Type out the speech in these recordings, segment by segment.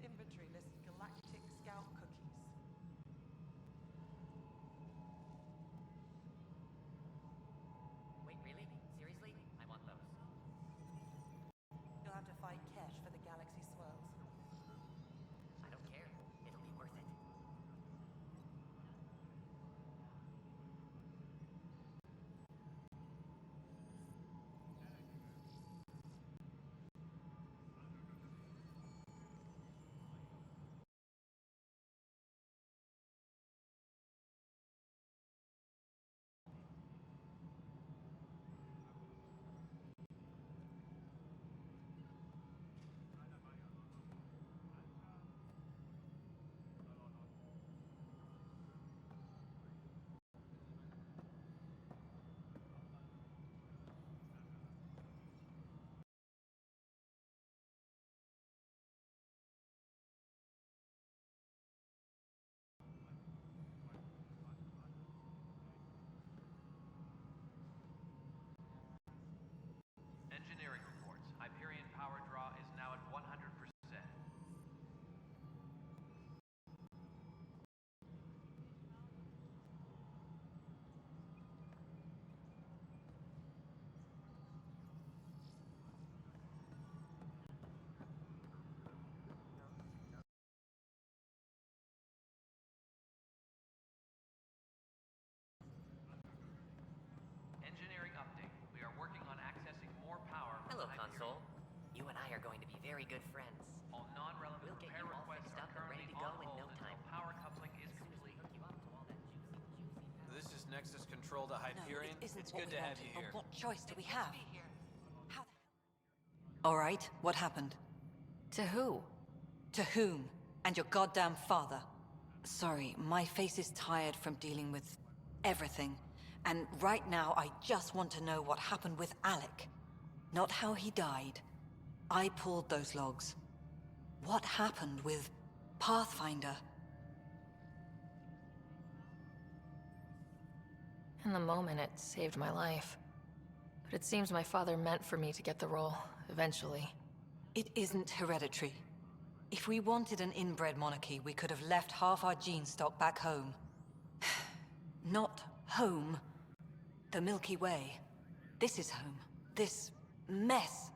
inventory lists Galactic Scout cookies. Wait, really? Seriously? I want those. You'll have to fight Kesh for the Galaxy Swirls. I don't care. It'll be worth it. Engineering reports. Hyperion power draw is now at 100%. Engineering update. We are working on accessing more power from Hello, Hyperion. console. You and I are going to be very good friends. All non-relevant We'll get repair you all requests fixed are up and currently ready to on go in hold no until time. power coupling is As soon as we complete. hook you up to all that juicy This is Nexus Control to Hyperion. No, it isn't It's what good we to have wanted, you but here. what choice do we have? How the hell? All right, what happened? To who? To whom? And your goddamn father. Sorry, my face is tired from dealing with everything. And right now, I just want to know what happened with Alec. Not how he died. I pulled those logs. What happened with Pathfinder? In the moment, it saved my life. But it seems my father meant for me to get the role, eventually. It isn't hereditary. If we wanted an inbred monarchy, we could have left half our gene stock back home. Not home. The Milky Way. This is home. This mess.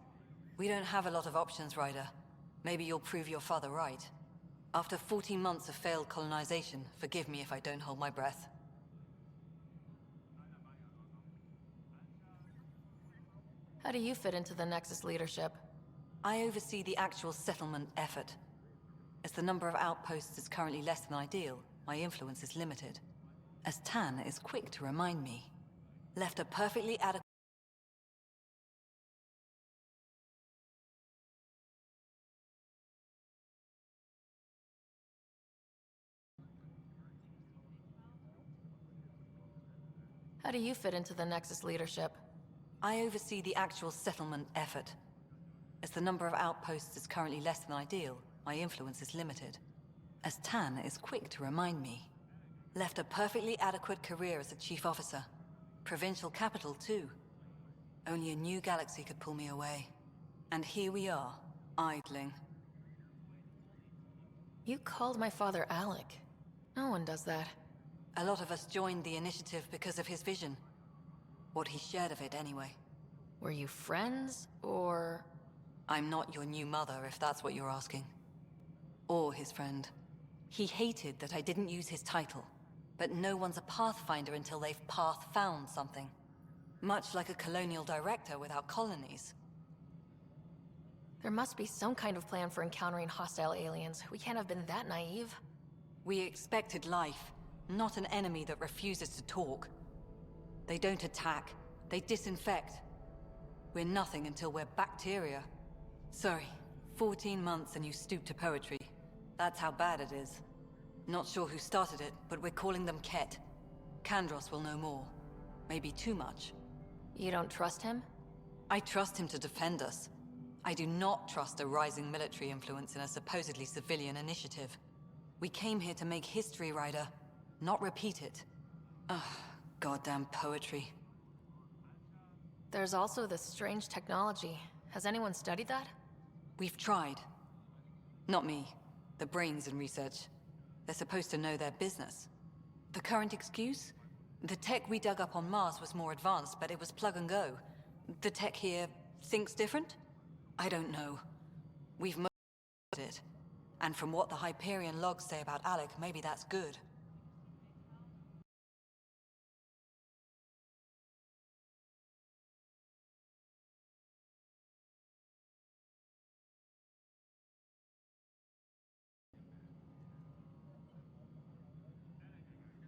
We don't have a lot of options, Ryder. Maybe you'll prove your father right. After 14 months of failed colonization, forgive me if I don't hold my breath. How do you fit into the Nexus leadership? I oversee the actual settlement effort. As the number of outposts is currently less than ideal, my influence is limited. As Tan is quick to remind me. Left a perfectly adequate... How do you fit into the Nexus leadership? I oversee the actual settlement effort. As the number of outposts is currently less than ideal, my influence is limited. As Tan is quick to remind me. Left a perfectly adequate career as a chief officer. Provincial capital, too. Only a new galaxy could pull me away. And here we are, idling. You called my father Alec. No one does that. A lot of us joined the initiative because of his vision. What he shared of it, anyway. Were you friends, or...? I'm not your new mother, if that's what you're asking. Or his friend. He hated that I didn't use his title. But no one's a Pathfinder until they've path-found something. Much like a colonial director without colonies. There must be some kind of plan for encountering hostile aliens. We can't have been that naive. We expected life, not an enemy that refuses to talk. They don't attack, they disinfect. We're nothing until we're bacteria. Sorry, 14 months and you stoop to poetry. That's how bad it is. Not sure who started it, but we're calling them Ket. Kandros will know more. Maybe too much. You don't trust him? I trust him to defend us. I do not trust a rising military influence in a supposedly civilian initiative. We came here to make history, Ryder, not repeat it. Ugh, goddamn poetry. There's also this strange technology. Has anyone studied that? We've tried. Not me. The brains in research. They're supposed to know their business. The current excuse? The tech we dug up on Mars was more advanced, but it was plug and go. The tech here thinks different? I don't know. We've modified it. And from what the Hyperion logs say about Alec, maybe that's good.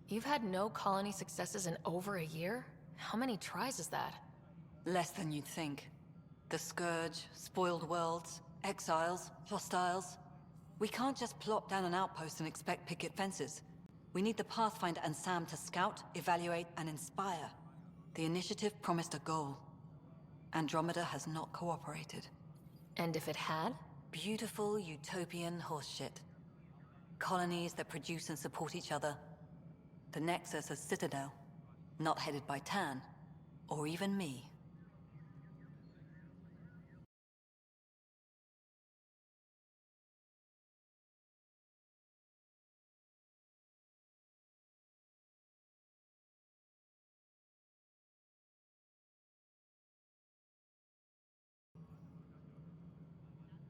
You've had no colony successes in over a year? How many tries is that? Less than you'd think. The Scourge, spoiled worlds, exiles, hostiles. We can't just plop down an outpost and expect picket fences. We need the Pathfinder and Sam to scout, evaluate, and inspire. The initiative promised a goal. Andromeda has not cooperated. And if it had? Beautiful utopian horseshit. Colonies that produce and support each other. The Nexus a citadel, not headed by Tann, or even me.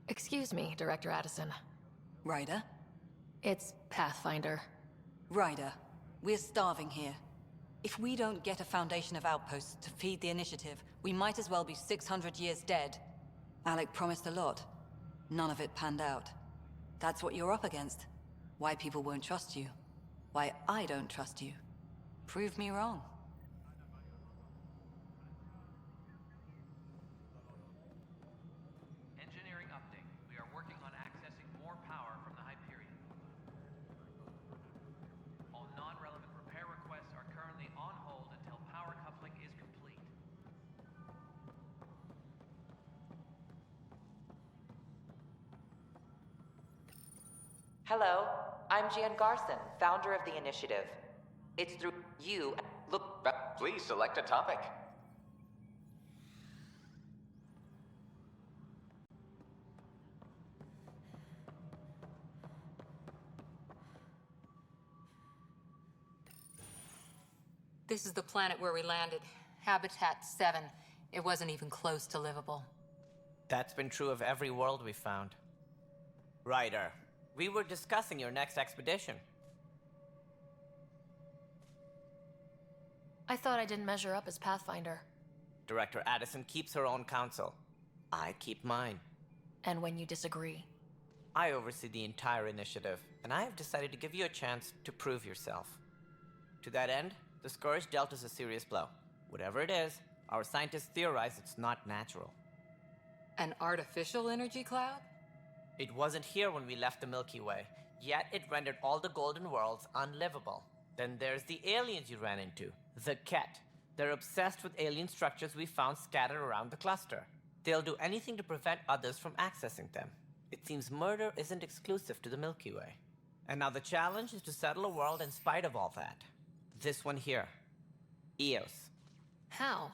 Excuse me, Director Addison. Ryder? It's Pathfinder. Ryder, we're starving here. If we don't get a foundation of outposts to feed the initiative, we might as well be 600 years dead. Alec promised a lot. None of it panned out. That's what you're up against. Why people won't trust you. Why I don't trust you. Prove me wrong. Engineering update. We are working on accessing more power from the Hyperion. All non-relevant repair requests are currently on hold until power coupling is complete. Hello, I'm Jan Garson, founder of the initiative. It's through you. Look, Please select a topic. This is the planet where we landed. Habitat 7. It wasn't even close to livable. That's been true of every world we found. Ryder, we were discussing your next expedition. I thought I didn't measure up as Pathfinder. Director Addison keeps her own counsel. I keep mine. And when you disagree? I oversee the entire initiative, and I have decided to give you a chance to prove yourself. To that end, the Scourge dealt us a serious blow. Whatever it is, our scientists theorize it's not natural. An artificial energy cloud? It wasn't here when we left the Milky Way, yet it rendered all the Golden Worlds unlivable. Then there's the aliens you ran into, the Ket. They're obsessed with alien structures we found scattered around the cluster. They'll do anything to prevent others from accessing them. It seems murder isn't exclusive to the Milky Way. And now the challenge is to settle a world in spite of all that. This one here. Eos. How?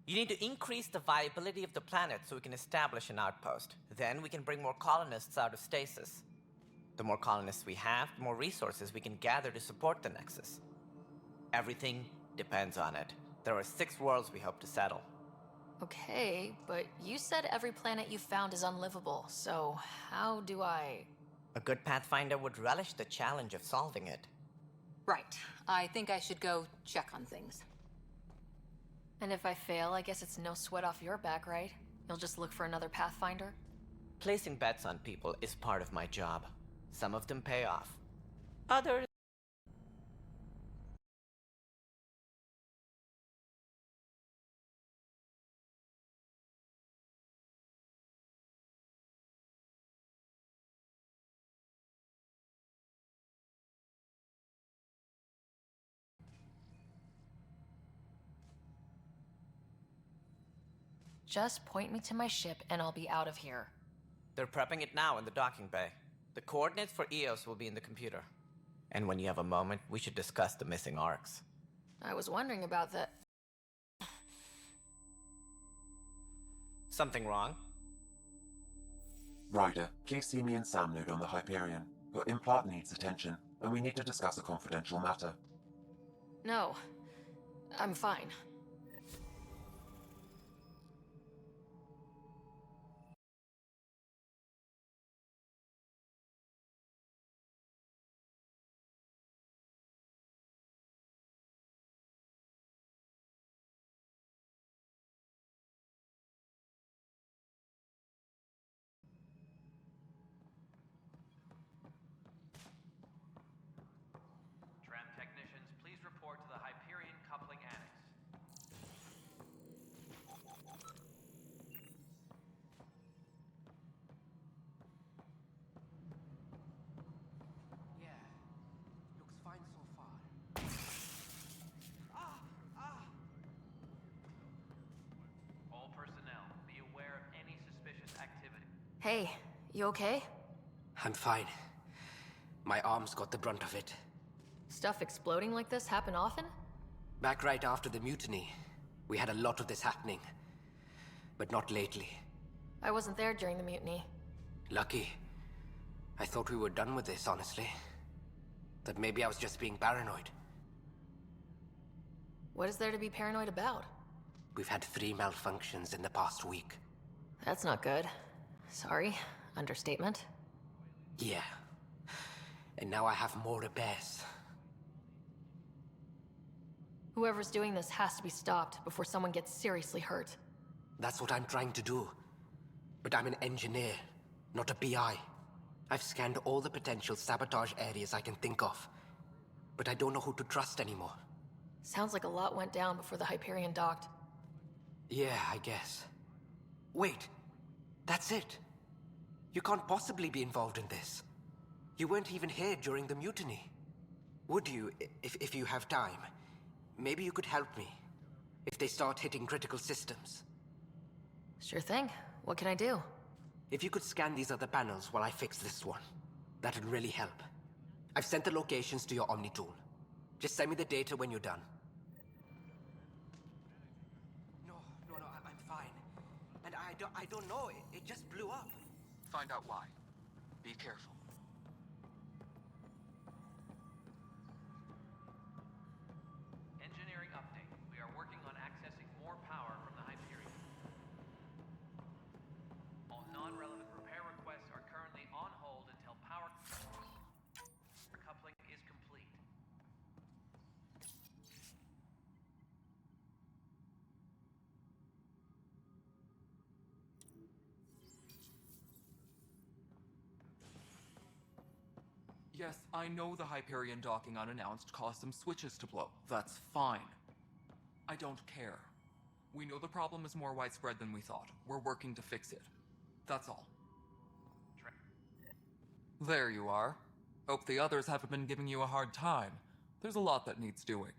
You need to increase the viability of the planet so we can establish an outpost. Then we can bring more colonists out of stasis. The more colonists we have, the more resources we can gather to support the Nexus. Everything depends on it. There are 6 worlds we hope to settle. Okay, but you said every planet you found is unlivable, so how do I... A good Pathfinder would relish the challenge of solving it. Right. I think I should go check on things. And if I fail, I guess it's no sweat off your back, right? You'll just look for another Pathfinder? Placing bets on people is part of my job. Some of them pay off. Others... Just point me to my ship and I'll be out of here. They're prepping it now in the docking bay. The coordinates for Eos will be in the computer. And when you have a moment, we should discuss the missing arcs. I was wondering about that. Something wrong? Ryder, please see me and Sam Node on the Hyperion. Your implant needs attention, and we need to discuss a confidential matter. No, I'm fine. Tram technicians, please report to the Hyperion Coupling Annex. Yeah, looks fine so far. All personnel, be aware of any suspicious activity. Hey, you okay? I'm fine. My arms got the brunt of it. Stuff exploding like this happen often? Back right after the mutiny, we had a lot of this happening. But not lately. I wasn't there during the mutiny. Lucky. I thought we were done with this, honestly. That maybe I was just being paranoid. What is there to be paranoid about? We've had 3 malfunctions in the past week. That's not good. Sorry, understatement. Yeah. And now I have more repairs. Whoever's doing this has to be stopped before someone gets seriously hurt. That's what I'm trying to do. But I'm an engineer, not a BI. I've scanned all the potential sabotage areas I can think of. But I don't know who to trust anymore. Sounds like a lot went down before the Hyperion docked. Yeah, I guess. Wait, that's it. You can't possibly be involved in this. You weren't even here during the mutiny. Would you, if you have time? Maybe you could help me. If they start hitting critical systems. Sure thing. What can I do? If you could scan these other panels while I fix this one, that'd really help. I've sent the locations to your Omni tool. Just send me the data when you're done. No, I'm fine. And I don't know, it just blew up. Find out why. Be careful. Engineering update. We are working on accessing more power from the Hyperion. All non-relevant repair requests are currently on hold until power coupling is complete. Yes, I know the Hyperion docking unannounced caused some switches to blow. That's fine. I don't care. We know the problem is more widespread than we thought. We're working to fix it. That's all. There you are. Hope the others haven't been giving you a hard time. There's a lot that needs doing.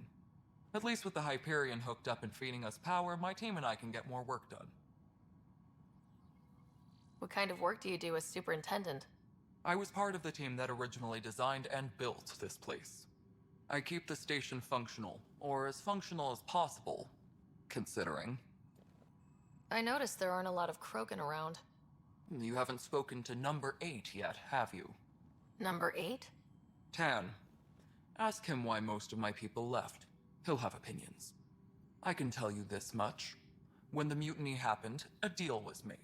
At least with the Hyperion hooked up and feeding us power, my team and I can get more work done. What kind of work do you do as superintendent? I was part of the team that originally designed and built this place. I keep the station functional, or as functional as possible, considering. I noticed there aren't a lot of Krogan around. You haven't spoken to number 8 yet, have you? Number 8? Tan. Ask him why most of my people left. He'll have opinions. I can tell you this much. When the mutiny happened, a deal was made.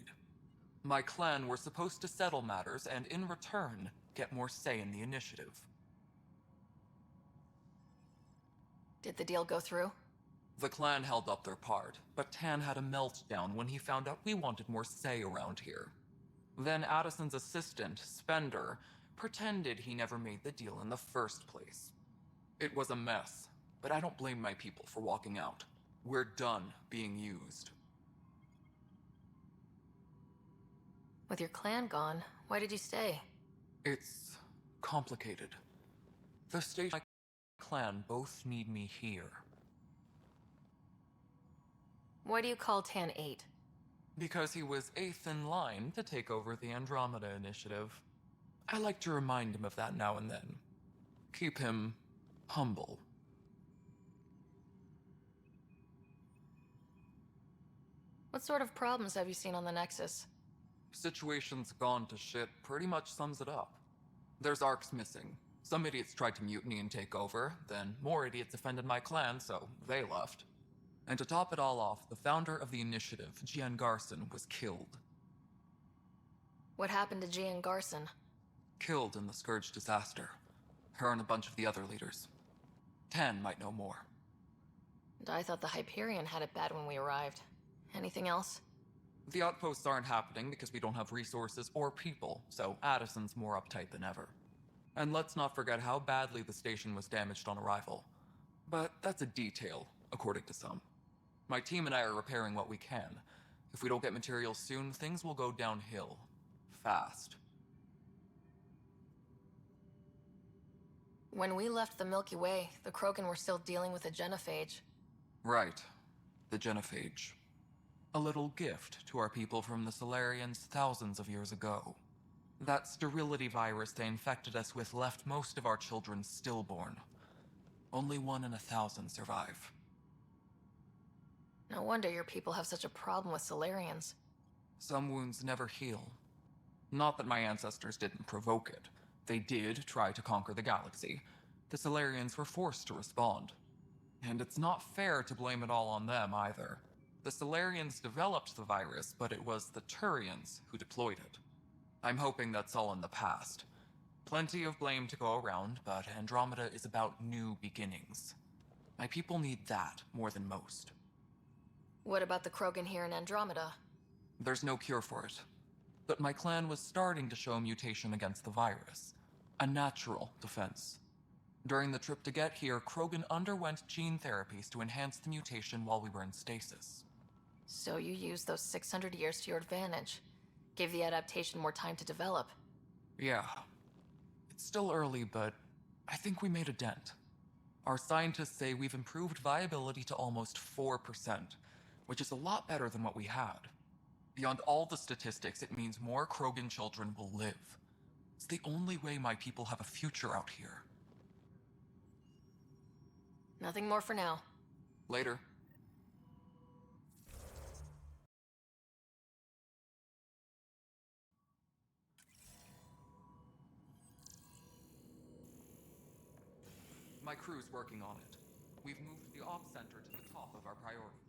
My clan were supposed to settle matters and, in return, get more say in the initiative. Did the deal go through? The clan held up their part, but Tan had a meltdown when he found out we wanted more say around here. Then Addison's assistant, Spender, pretended he never made the deal in the first place. It was a mess, but I don't blame my people for walking out. We're done being used. With your clan gone, why did you stay? It's complicated. The station and my clan both need me here. Why do you call Tan 8? Because he was 8th in line to take over the Andromeda Initiative. I like to remind him of that now and then. Keep him humble. What sort of problems have you seen on the Nexus? Situation's gone to shit pretty much sums it up. There's Arcs missing. Some idiots tried to mutiny and take over, then more idiots offended my clan, so they left. And to top it all off, the founder of the initiative, Jian Garson, was killed. What happened to Gian Garson? Killed in the Scourge disaster. Her and a bunch of the other leaders. Tan might know more. And I thought the Hyperion had it bad when we arrived. Anything else? The outposts aren't happening because we don't have resources or people, so Addison's more uptight than ever. And let's not forget how badly the station was damaged on arrival. But that's a detail, according to some. My team and I are repairing what we can. If we don't get materials soon, things will go downhill. Fast. When we left the Milky Way, the Krogan were still dealing with a genophage. Right. The genophage. A little gift to our people from the Solarians thousands of years ago. That sterility virus they infected us with left most of our children stillborn. Only 1 in 1,000 survive. No wonder your people have such a problem with Solarians. Some wounds never heal. Not that my ancestors didn't provoke it. They did try to conquer the galaxy. The Solarians were forced to respond. And it's not fair to blame it all on them either. The Solarians developed the virus, but it was the Turians who deployed it. I'm hoping that's all in the past. Plenty of blame to go around, but Andromeda is about new beginnings. My people need that more than most. What about the Krogan here in Andromeda? There's no cure for it. But my clan was starting to show mutation against the virus. A natural defense. During the trip to get here, Krogan underwent gene therapies to enhance the mutation while we were in stasis. So you used those 600 years to your advantage. Gave the adaptation more time to develop. Yeah. It's still early, but I think we made a dent. Our scientists say we've improved viability to almost 4%, which is a lot better than what we had. Beyond all the statistics, it means more Krogan children will live. It's the only way my people have a future out here. Nothing more for now. Later. My crew's working on it. We've moved the ops center to the top of our priorities.